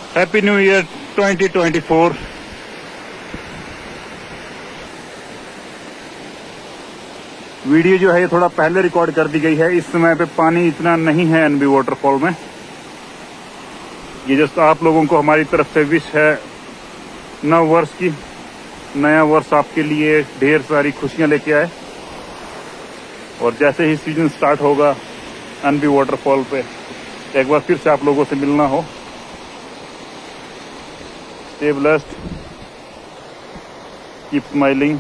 Happy new year 2024। Video जो है ये थोड़ा पहले रिकॉर्ड कर दी गई है। इस समय पे पानी इतना नहीं है एनबी वाटरफॉल में। ये जस्ट आप लोगों को हमारी तरफ से विश है नव वर्ष की। नया वर्ष आपके लिए ढेर सारी खुशियां लेके आए, और जैसे ही सीजन स्टार्ट होगा एनबी वाटरफॉल पे एक बार फिर से आप लोगों से मिलना हो। Stay blessed, keep smiling.